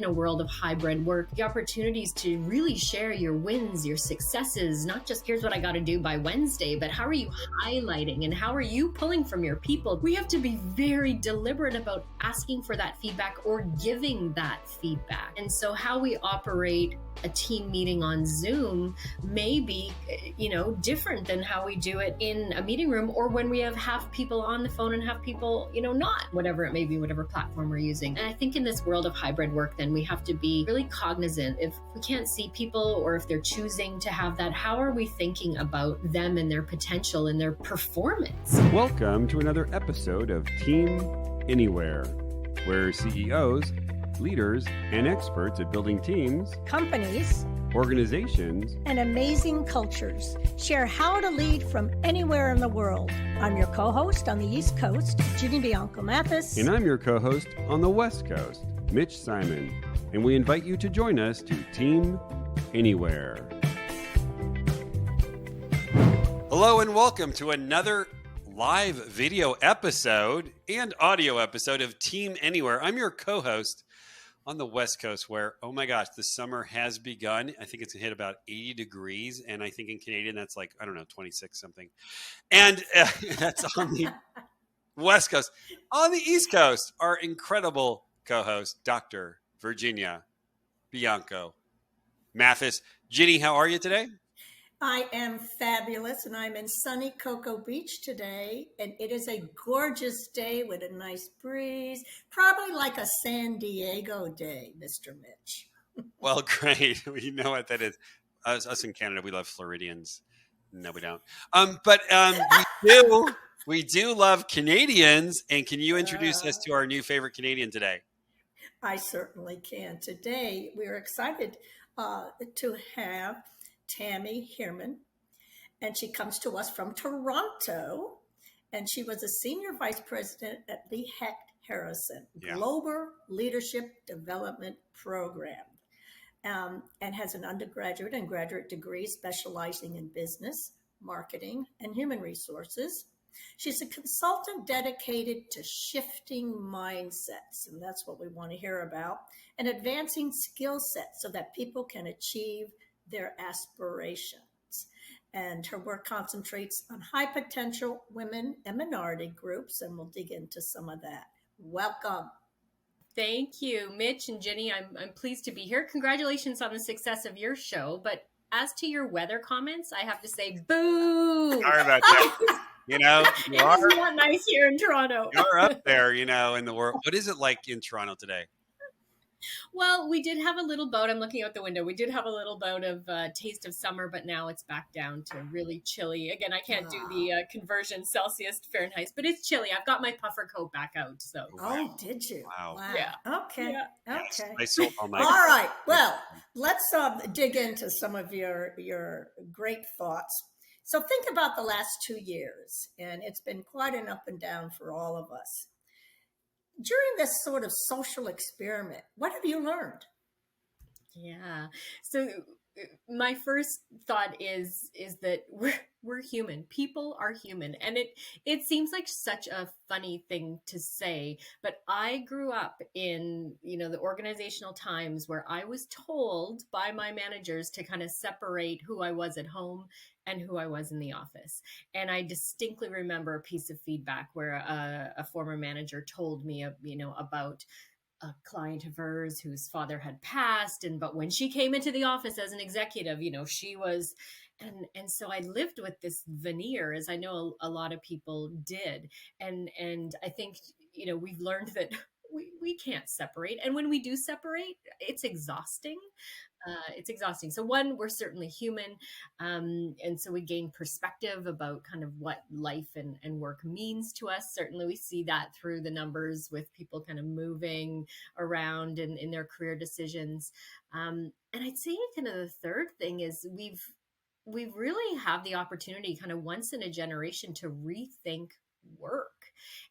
in a world of hybrid work, the opportunities to really share your wins, your successes, not just here's what I got to do by Wednesday, but how are you highlighting and how are you pulling from your people? We have to be very deliberate about asking for that feedback or giving that feedback. And so how we operate a team meeting on Zoom may be, different than how we do it in a meeting room, or when we have half people on the phone and half people, not, whatever it may be, whatever platform we're using. And I think in this world of hybrid work, then we have to be really cognizant. If we can't see people, or if they're choosing to have that, how are we thinking about them and their potential and their performance? Welcome to another episode of Team Anywhere, where CEOs, leaders, and experts at building teams, companies, organizations, and amazing cultures share how to lead from anywhere in the world. I'm your co-host on the East Coast, Ginny Bianco Mathis. And I'm your co-host on the West Coast, Mitch Simon. And we invite you to join us to Team Anywhere. Hello and welcome to another live video episode and audio episode of Team Anywhere. I'm your co-host on the West Coast, where, oh my gosh, the summer has begun. I think it's hit about 80 degrees. And I think in Canadian, that's like, 26 something. And that's on the West Coast. On the East Coast, our incredible co-host, Dr. Virginia Bianco Mathis. Ginny, how are you today? I am fabulous, and I'm in sunny Cocoa Beach today, and it is a gorgeous day with a nice breeze, probably like a San Diego day, Mr. Mitch. Well, great. You know what that is. Us in Canada, we love Floridians. No, we don't. But we do love Canadians, and can you introduce us to our new favorite Canadian today? I certainly can. Today, we're excited to have Tammy Heermann, and she comes to us from Toronto, and she was a senior vice president at Lee Hecht Harrison Global Leadership Development Program, and has an undergraduate and graduate degree specializing in business, marketing, and human resources. She's a consultant dedicated to shifting mindsets, and that's what we want to hear about, and advancing skill sets so that people can achieve their aspirations. And her work concentrates on high potential women and minority groups, and we'll dig into some of that. Welcome. Thank you, Mitch and Ginny. I'm pleased to be here. Congratulations on the success of your show. But as to your weather comments, I have to say, boo! Sorry about that. You are it's not nice here in Toronto. You're up there, in the world. What is it like in Toronto today? Well, we did have a little bout. I'm looking out the window. We did have a little bout of taste of summer, but now it's back down to really chilly. Again, I can't do the conversion Celsius to Fahrenheit, but it's chilly. I've got my puffer coat back out. So. Oh, did you? Wow. Yeah. Okay. Yeah. Yes, Okay. All right. Well, let's dig into some of your great thoughts. So think about the last 2 years, and it's been quite an up and down for all of us. During this sort of social experiment, what have you learned? Yeah. So my first thought is that we're human. People are human. And it seems like such a funny thing to say, but I grew up in, the organizational times where I was told by my managers to kind of separate who I was at home and who I was in the office. And I distinctly remember a piece of feedback where a former manager told me, about a client of hers whose father had passed. But when she came into the office as an executive, she was, and so I lived with this veneer, as I know a lot of people did. And I think, we've learned that we can't separate. And when we do separate, it's exhausting. So one, we're certainly human. And so we gain perspective about kind of what life and work means to us. Certainly we see that through the numbers with people kind of moving around in their career decisions. And I'd say kind of the third thing is we really have the opportunity kind of once in a generation to rethink work.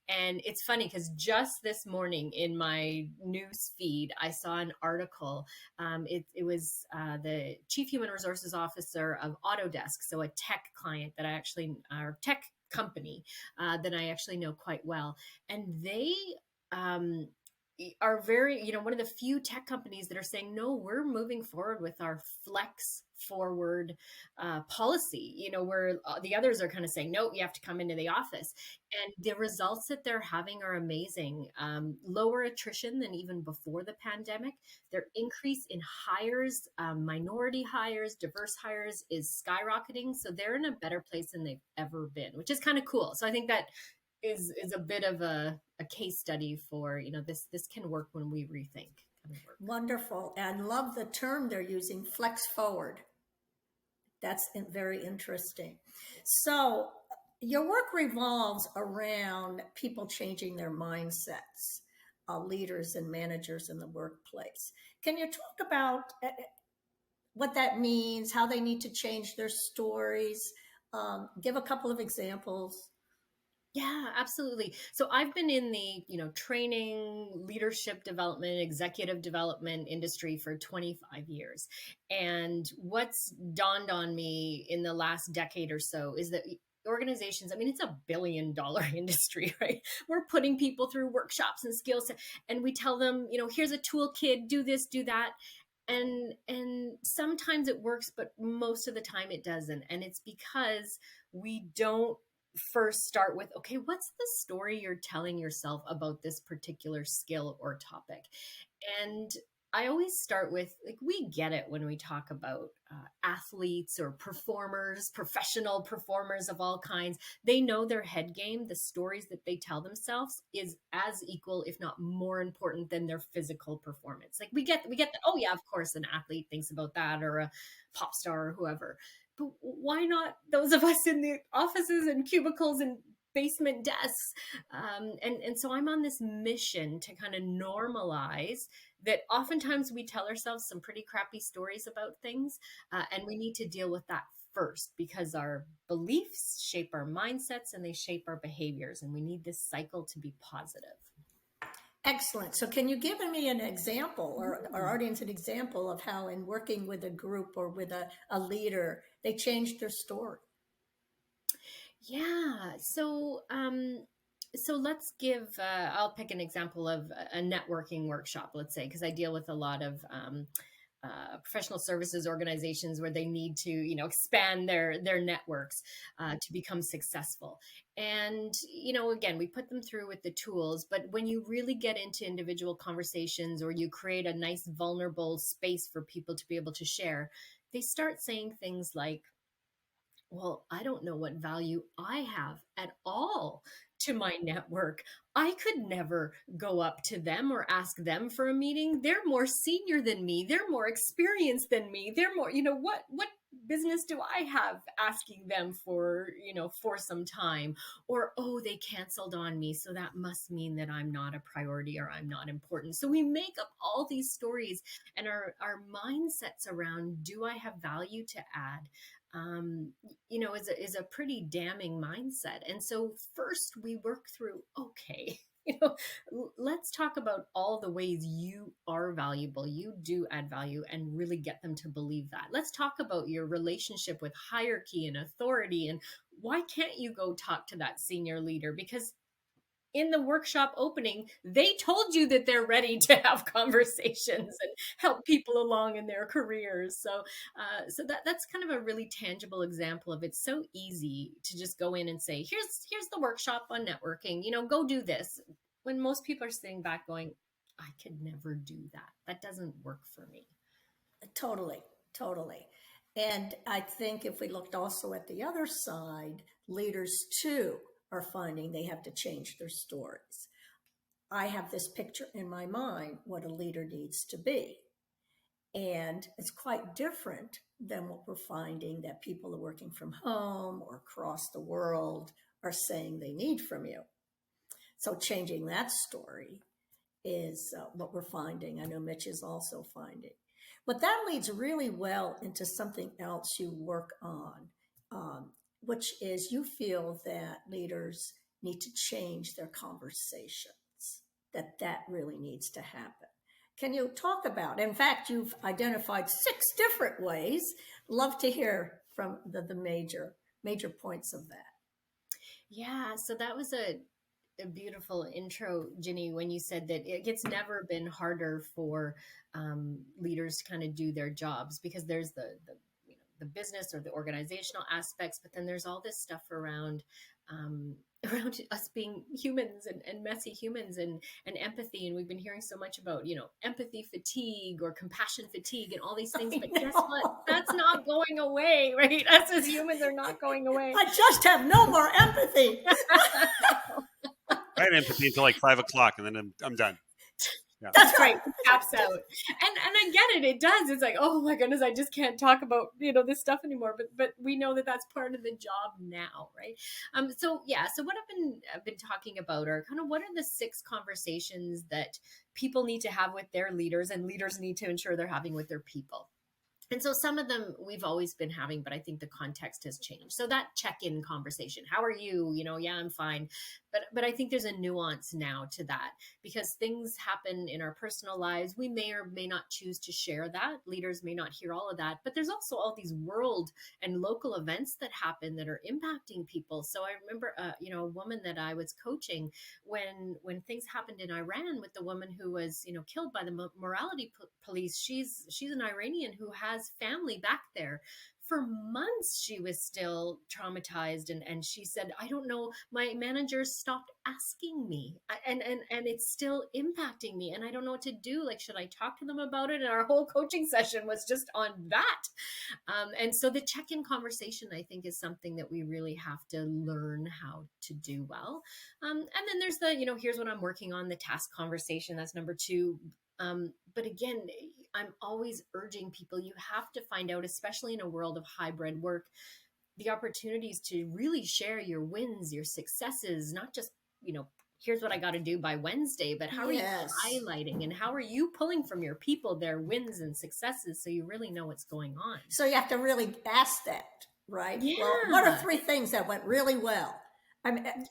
And it's funny because just this morning in my news feed, I saw an article. It was the Chief Human Resources Officer of Autodesk, so a tech client that I actually, or tech company that I actually know quite well. And they are very, one of the few tech companies that are saying, no, we're moving forward with our flex forward policy, where the others are kind of saying, no, you have to come into the office. And the results that they're having are amazing. Lower attrition than even before the pandemic. Their increase in hires, minority hires, diverse hires is skyrocketing. So they're in a better place than they've ever been, which is kind of cool. So I think that is a bit of a case study for, this can work when we rethink kind of work. Wonderful. And love the term they're using, flex forward. That's very interesting. So your work revolves around people changing their mindsets, leaders and managers in the workplace. Can you talk about what that means, how they need to change their stories? Give a couple of examples. Yeah, absolutely. So I've been in the, training, leadership development, executive development industry for 25 years. And what's dawned on me in the last decade or so is that organizations, it's $1 billion industry, right? We're putting people through workshops and skills, and we tell them, here's a toolkit, do this, do that. And sometimes it works, but most of the time it doesn't. And it's because we don't first start with, okay, what's the story you're telling yourself about this particular skill or topic? And I always start with, like, we get it when we talk about athletes or performers, professional performers of all kinds. They know their head game. The stories that they tell themselves is as equal, if not more important than their physical performance. Like we get that, oh yeah, of course an athlete thinks about that, or a pop star or whoever. But why not those of us in the offices and cubicles and basement desks? And so I'm on this mission to kind of normalize that oftentimes we tell ourselves some pretty crappy stories about things, and we need to deal with that first, because our beliefs shape our mindsets and they shape our behaviors, and we need this cycle to be positive. Excellent. So can you give me an example, or our audience an example of how in working with a group or with a leader, they changed their story? Yeah. So let's give, I'll pick an example of a networking workshop, let's say, because I deal with a lot of professional services organizations where they need to, expand their networks to become successful. And, again, we put them through with the tools, but when you really get into individual conversations, or you create a nice vulnerable space for people to be able to share, they start saying things like, well, I don't know what value I have at all to my network. I could never go up to them or ask them for a meeting. They're more senior than me. They're more experienced than me. They're more, what business do I have asking them for, for some time? Or, oh, they canceled on me, so that must mean that I'm not a priority or I'm not important. So we make up all these stories, and our mindsets around, do I have value to add? Is a pretty damning mindset. And so first we work through, okay, let's talk about all the ways you are valuable, you do add value, and really get them to believe that. Let's talk about your relationship with hierarchy and authority, and why can't you go talk to that senior leader? Because in the workshop opening, they told you that they're ready to have conversations and help people along in their careers. So that's kind of a really tangible example of, it's so easy to just go in and say, here's the workshop on networking, go do this. When most people are sitting back going, I could never do that. That doesn't work for me. Totally, totally. And I think if we looked also at the other side, leaders too are finding they have to change their stories. I have this picture in my mind what a leader needs to be. And it's quite different than what we're finding that people are working from home or across the world are saying they need from you. So changing that story is what we're finding. I know Mitch is also finding. But that leads really well into something else you work on, which is you feel that leaders need to change their conversations, that really needs to happen. Can you talk about, in fact, you've identified 6 different ways. Love to hear from the major points of that. Yeah, so that was a a beautiful intro, Ginny, when you said that it's never been harder for leaders to kind of do their jobs, because there's the the business or the organizational aspects, but then there's all this stuff around around us being humans and messy humans and empathy. And we've been hearing so much about, empathy fatigue or compassion fatigue and all these things. I But guess what? know. That's not going away, right? Us as humans are not going away. I just have no more empathy. I had empathy until like 5 o'clock, and then I'm done. Yeah. That's right. Taps out. And I get it. It does. It's like, oh my goodness, I just can't talk about, this stuff anymore. But we know that that's part of the job now, right? So yeah. So what I've been talking about are kind of what are the 6 conversations that people need to have with their leaders, and leaders need to ensure they're having with their people. And so some of them we've always been having, but I think the context has changed. So that check-in conversation, how are you? Yeah, I'm fine. But I think there's a nuance now to that, because things happen in our personal lives. We may or may not choose to share that. Leaders may not hear all of that, but there's also all these world and local events that happen that are impacting people. So I remember, a woman that I was coaching when things happened in Iran with the woman who was, killed by the morality police. She's an Iranian who has family back there. For months, she was still traumatized. And she said, I don't know, my managers stopped asking me and it's still impacting me. And I don't know what to do. Like, should I talk to them about it? And our whole coaching session was just on that. And so the check-in conversation, I think, is something that we really have to learn how to do well. And then there's the, here's what I'm working on, the task conversation. That's number 2. But again, I'm always urging people, you have to find out, especially in a world of hybrid work, the opportunities to really share your wins, your successes, not just, here's what I got to do by Wednesday, but how are you highlighting and how are you pulling from your people their wins and successes so you really know what's going on? So you have to really ask that, right? Yeah. Well, what are 3 things that went really well? I mean, yeah.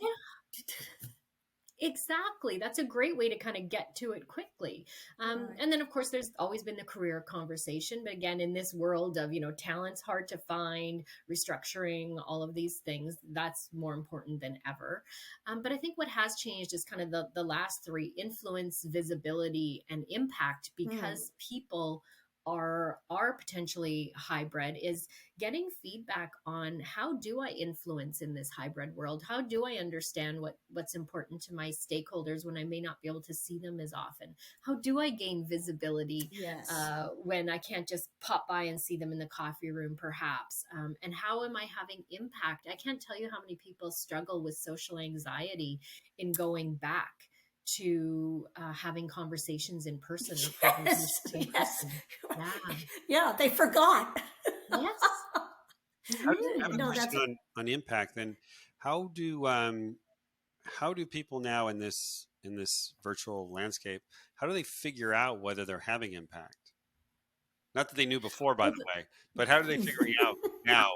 Exactly. That's a great way to kind of get to it quickly. Right. And then, of course, there's always been the career conversation. But again, in this world of, talent's hard to find, restructuring, all of these things, that's more important than ever. But I think what has changed is kind of the last 3: influence, visibility, and impact, because people are potentially hybrid, is getting feedback on how do I influence in this hybrid world? How do I understand what's important to my stakeholders when I may not be able to see them as often? How do I gain visibility when I can't just pop by and see them in the coffee room, perhaps? And how am I having impact? I can't tell you how many people struggle with social anxiety in going back to having conversations in person. Yeah, they forgot. Yes. I have a question on impact. Then, how do people now in this virtual landscape, how do they figure out whether they're having impact? Not that they knew before, by the way, but how do they figure it out now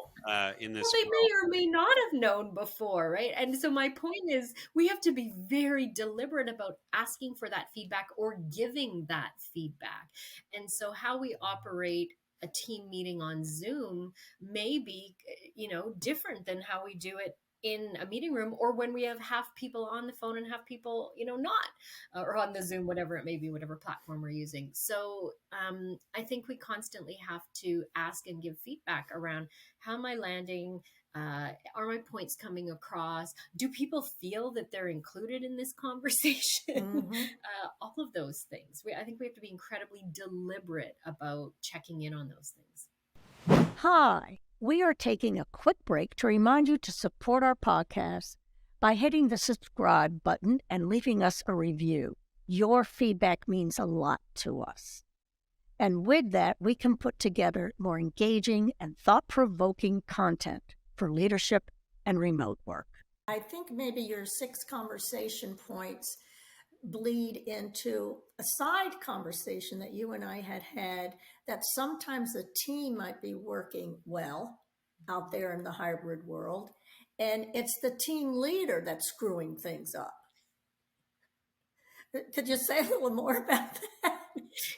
in this? Well, they may or may not have known before, right? And so my point is, we have to be very deliberate about asking for that feedback or giving that feedback. And so how we operate a team meeting on Zoom may be, different than how we do it in a meeting room, or when we have half people on the phone and half people, not, or on the Zoom, whatever it may be, whatever platform we're using. So I think we constantly have to ask and give feedback around, how am I landing? Are my points coming across? Do people feel that they're included in this conversation? All of those things. I think we have to be incredibly deliberate about checking in on those things. Hi. We are taking a quick break to remind you to support our podcast by hitting the subscribe button and leaving us a review. Your feedback means a lot to us. And with that, we can put together more engaging and thought-provoking content for leadership and remote work. I think maybe your 6 conversation points bleed into a side conversation that you and I had, that sometimes the team might be working well out there in the hybrid world, and it's the team leader that's screwing things up. Could you say a little more about that?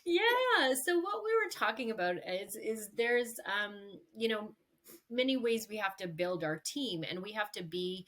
Yeah. So what we were talking about is there's, many ways we have to build our team, and we have to be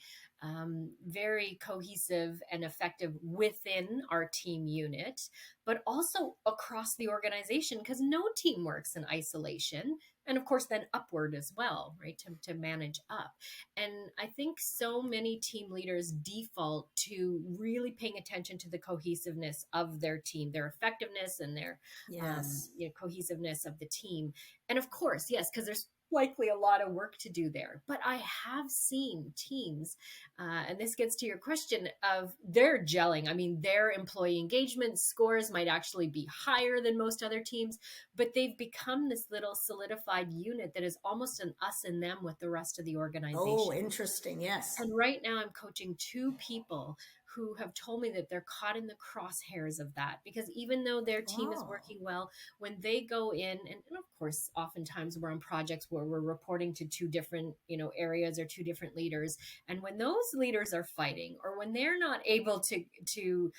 very cohesive and effective within our team unit, but also across the organization, because no team works in isolation. And of course, then upward as well, right? To manage up. And I think so many team leaders default to really paying attention to the cohesiveness of their team, their effectiveness, and their Yes. cohesiveness of the team. And of course, yes, because there's likely a lot of work to do there. But I have seen teams, and this gets to your question of they're gelling. I mean, their employee engagement scores might actually be higher than most other teams, but they've become this little solidified unit that is almost an us and them with the rest of the Oh, organization. interesting. Yes. And right now, I'm coaching two people who have told me that they're caught in the crosshairs of that, because even though their team is Oh. working well, when they go in, and of course, oftentimes we're on projects where we're reporting to two different, areas or two different leaders. And when those leaders are fighting, or when they're not able to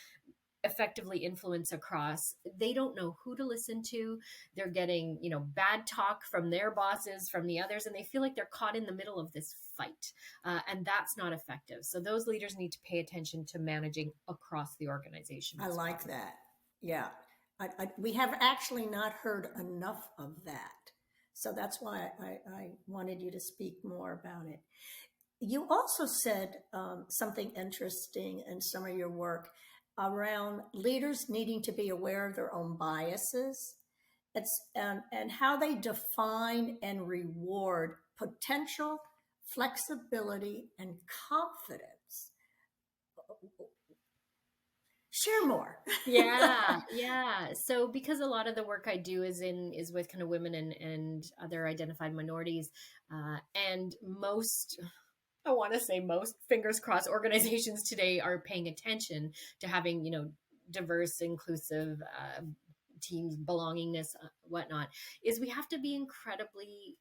effectively influence across, they don't know who to listen to. They're getting bad talk from their bosses, from the others, and they feel like they're caught in the middle of this fight, and that's not effective. So those leaders need to pay attention to managing across the organization. I like that. Yeah. We have actually not heard enough of that. So that's why I wanted you to speak more about it. You also said something interesting in some of your work around leaders needing to be aware of their own biases. And how they define and reward potential, flexibility, and confidence. Share more. Yeah. So because a lot of the work I do is with kind of women and other identified minorities, and most, I want to say most, fingers crossed, organizations today are paying attention to having diverse, inclusive teams, belongingness, whatnot, is we have to be incredibly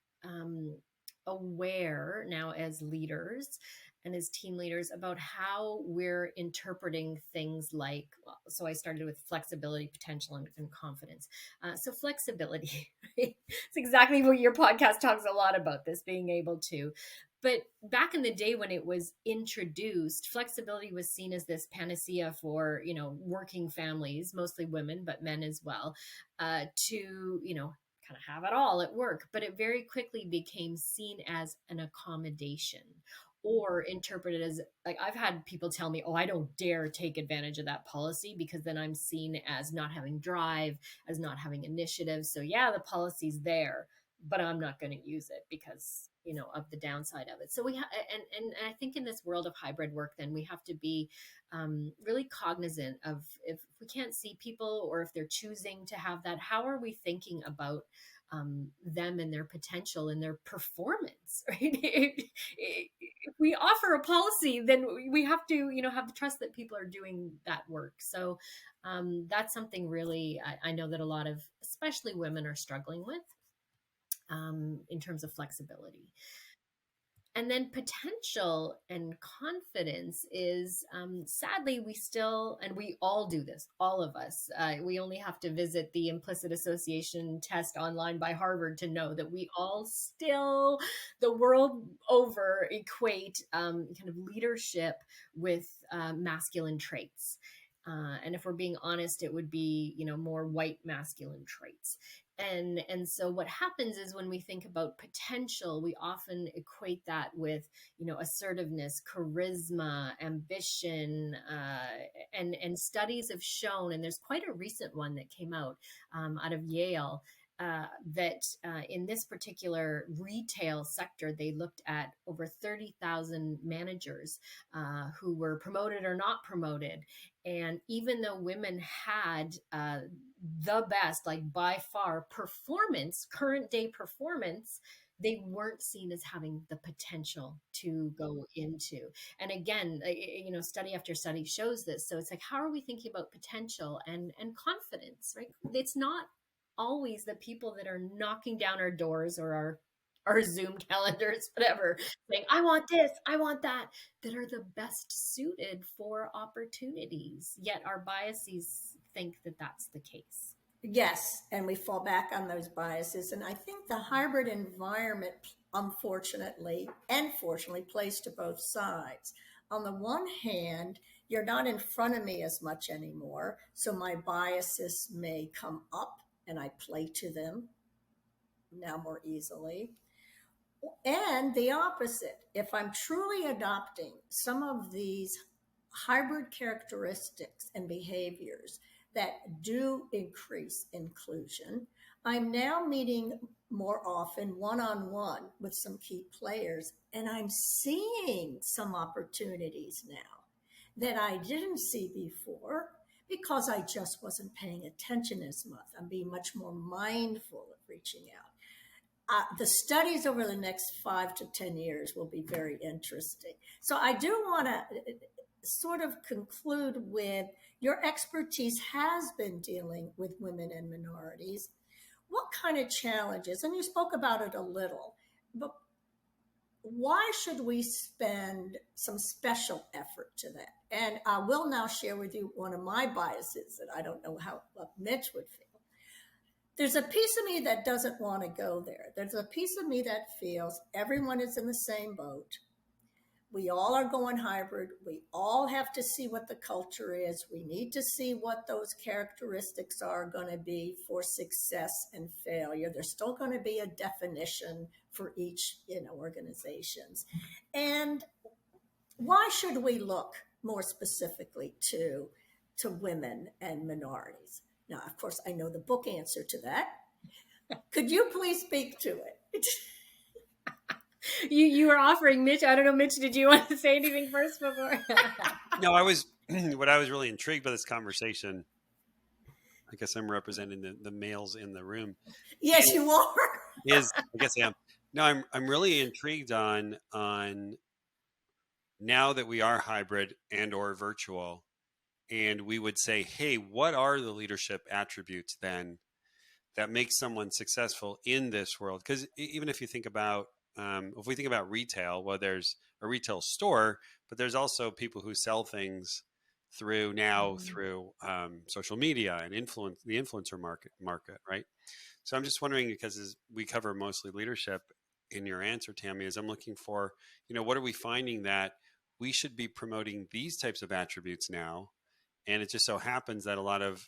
aware now as leaders and as team leaders about how we're interpreting things like, well, so I started with flexibility, potential, and confidence. So flexibility, right? It's exactly what your podcast talks a lot about, this being able to. But back in the day when it was introduced, flexibility was seen as this panacea for, working families, mostly women, but men as well, to, kind of have it all at work. But it very quickly became seen as an accommodation, or interpreted as, like, I've had people tell me, oh, I don't dare take advantage of that policy because then I'm seen as not having drive, as not having initiative. So yeah, the policy's there, but I'm not going to use it because of the downside of it. So and I think in this world of hybrid work, then we have to be really cognizant of, if we can't see people, or if they're choosing to have that, how are we thinking about them and their potential and their performance, right? If we offer a policy, then we have to have the trust that people are doing that work. So that's something really I know that a lot of, especially women, are struggling with, in terms of flexibility. And then potential and confidence is, sadly, we still, and we all do this, all of us. We only have to visit the implicit association test online by Harvard to know that we all still, the world over, equate kind of leadership with masculine traits. And if we're being honest, it would be, more white masculine traits. And so what happens is, when we think about potential, we often equate that with assertiveness, charisma, ambition, and studies have shown, and there's quite a recent one that came out of Yale, that in this particular retail sector, they looked at over 30,000 managers who were promoted or not promoted. And even though women had the best, like by far, performance, current day performance, they weren't seen as having the potential to go into. And again, study after study shows this. So it's like, how are we thinking about potential and confidence, right? It's not always the people that are knocking down our doors or our Zoom calendars, whatever, saying, I want this, I want that are the best suited for opportunities. Yet our biases think that that's the case. Yes, and we fall back on those biases. And I think the hybrid environment, unfortunately and fortunately, plays to both sides. On the one hand, you're not in front of me as much anymore, so my biases may come up and I play to them now more easily. And the opposite, if I'm truly adopting some of these hybrid characteristics and behaviors that do increase inclusion, I'm now meeting more often one on one with some key players, and I'm seeing some opportunities now that I didn't see before because I just wasn't paying attention as much. I'm being much more mindful of reaching out. The studies over the next 5 to 10 years will be very interesting. So I do want to sort of conclude with your expertise has been dealing with women and minorities. What kind of challenges, and you spoke about it a little, but why should we spend some special effort to that? And I will now share with you one of my biases that I don't know how Mitch would feel. There's a piece of me that doesn't want to go there. There's a piece of me that feels everyone is in the same boat. We all are going hybrid. We all have to see what the culture is. We need to see what those characteristics are going to be for success and failure. There's still going to be a definition for each, organizations. And why should we look more specifically to women and minorities? Now, of course, I know the book answer to that. Could you please speak to it? You were offering Mitch. I don't know, Mitch, did you want to say anything first before? No, I was what I was really intrigued by this conversation. I guess I'm representing the males in the room. Yes, you are. I guess I am. No, I'm really intrigued on now that we are hybrid and or virtual, and we would say, hey, what are the leadership attributes then that make someone successful in this world? Because even if you think about, if we think about retail, well, there's a retail store, but there's also people who sell things through social media and the influencer market, right? So I'm just wondering, because as we cover mostly leadership in your answer, Tammy, is I'm looking for, what are we finding that we should be promoting these types of attributes now? And it just so happens that a lot of,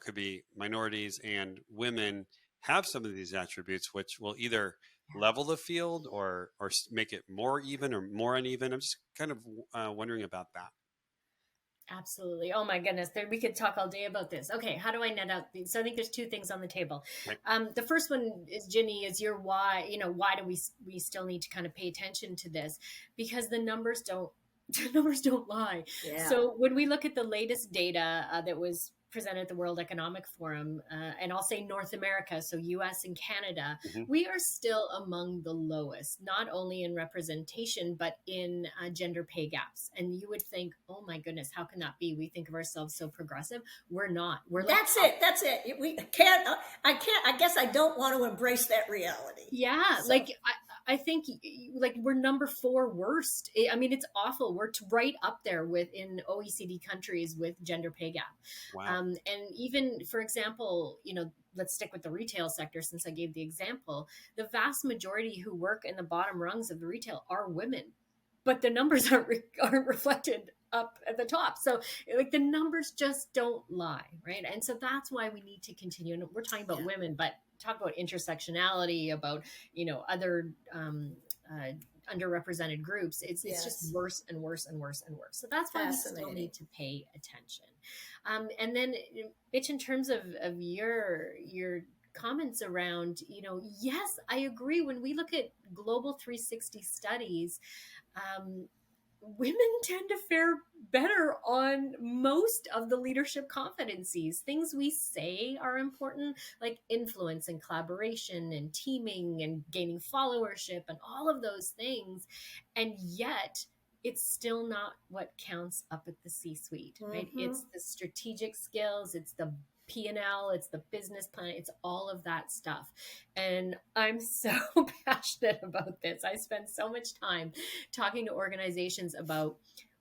could be minorities and women have some of these attributes, which will either level the field or make it more even or more uneven. I'm just kind of wondering about that. Absolutely. Oh my goodness. We could talk all day about this. Okay. How do I net out these? So I think there's two things on the table. Right. The first one is, Ginny, is your why, why do we still need to kind of pay attention to this? Because the numbers don't lie. Yeah. So when we look at the latest data that was presented at the World Economic Forum, and I'll say North America, so US and Canada, we are still among the lowest, not only in representation, but in gender pay gaps. And you would think, oh my goodness, how can that be? We think of ourselves so progressive. We're not. That's it. We can't, I guess I don't want to embrace that reality. Yeah. So. I think we're number 4 worst. I mean, it's awful. We're right up there in OECD countries with gender pay gap. Wow. And even, for example, let's stick with the retail sector since I gave the example. The vast majority who work in the bottom rungs of the retail are women, but the numbers aren't reflected up at the top. So the numbers just don't lie, right? And so that's why we need to continue. And we're talking about women, but talk about intersectionality, about, other underrepresented groups. It's just worse and worse and worse and worse. So that's why we still need to pay attention. And then, Mitch, in terms of your comments around, yes, I agree. When we look at Global 360 studies, women tend to fare better on most of the leadership competencies. Things we say are important, like influence and collaboration and teaming and gaining followership and all of those things. And yet it's still not what counts up at the C-suite, right? It's the strategic skills, it's the P&L, it's the business plan, it's all of that stuff. And I'm so passionate about this. I spend so much time talking to organizations about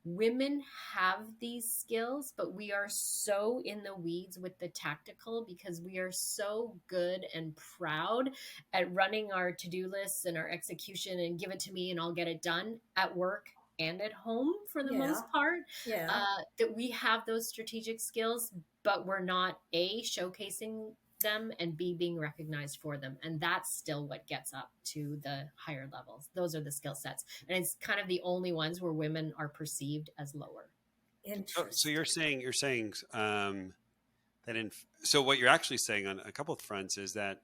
women have these skills, but we are so in the weeds with the tactical because we are so good and proud at running our to-do lists and our execution and give it to me and I'll get it done at work and at home for the Yeah. most part, Yeah. that we have those strategic skills, but we're not showcasing them, and being recognized for them. And that's still what gets up to the higher levels. Those are the skill sets. And it's kind of the only ones where women are perceived as lower. Interesting. So you're saying that so what you're actually saying on a couple of fronts is that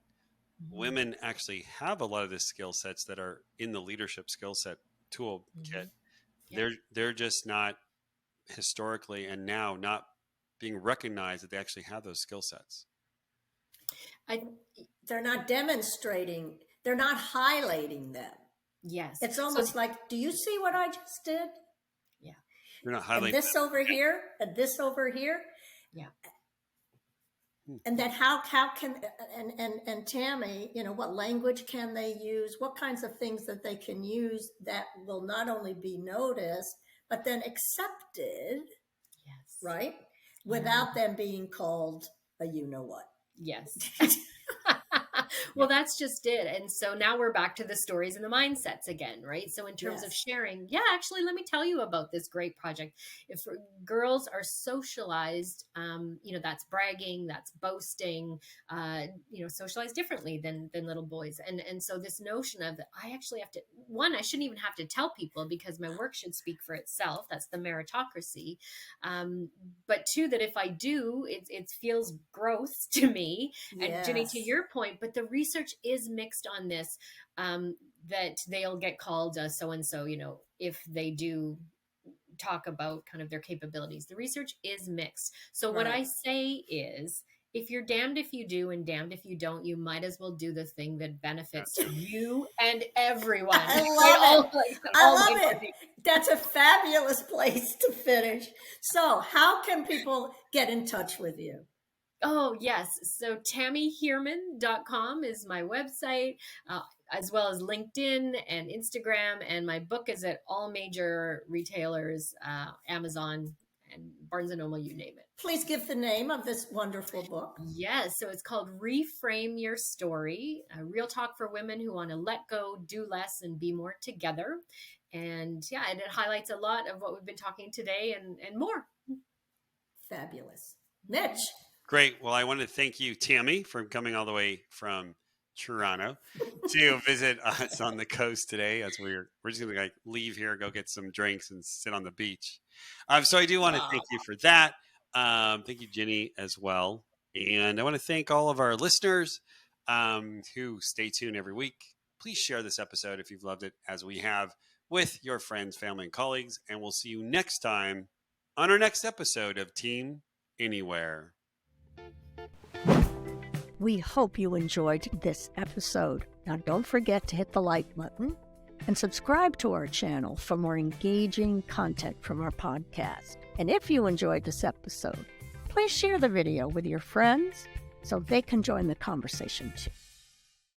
women actually have a lot of the skill sets that are in the leadership skill set toolkit. Yeah. They're just not historically and now not being recognized that they actually have those skill sets. They're not demonstrating. They're not highlighting them. Yes. It's almost like, do you see what I just did? Yeah. They're not And highlighting this over here, and this over here. Yeah. And then how can, and Tammy, what language can they use? What kinds of things that they can use that will not only be noticed, but then accepted, Yes. right? Without them being called a you-know-what. Yes. Well, that's just it. And so now we're back to the stories and the mindsets again, right? So in terms of sharing, actually, let me tell you about this great project. If girls are socialized, that's bragging, that's boasting, socialized differently than little boys. And so this notion of that, I actually have to, one, I shouldn't even have to tell people because my work should speak for itself. That's the meritocracy. But two, that if I do, it feels gross to me. And Jenny, to your point, but the research is mixed on this, that they'll get called so-and-so, if they do talk about kind of their capabilities. The research is mixed. So what I say is, if you're damned if you do and damned if you don't, you might as well do the thing that benefits you and everyone. I love it. I love it. That's a fabulous place to finish. So how can people get in touch with you? Oh, yes. So TammyHeermann.com is my website, as well as LinkedIn and Instagram. And my book is at all major retailers, Amazon and Barnes & Noble, you name it. Please give the name of this wonderful book. Yes. So it's called Reframe Your Story, a real talk for women who want to let go, do less, and be more together. And and it highlights a lot of what we've been talking today and more. Fabulous. Mitch. Great. Well, I want to thank you, Tammy, for coming all the way from Toronto to visit us on the coast today. As we're just going to leave here, go get some drinks, and sit on the beach. So I do want to thank you for that. Thank you, Jenny, as well. And I want to thank all of our listeners who stay tuned every week. Please share this episode if you've loved it, as we have, with your friends, family, and colleagues. And we'll see you next time on our next episode of Team Anywhere. We hope you enjoyed this episode. Now, don't forget to hit the like button and subscribe to our channel for more engaging content from our podcast. And if you enjoyed this episode, please share the video with your friends so they can join the conversation too.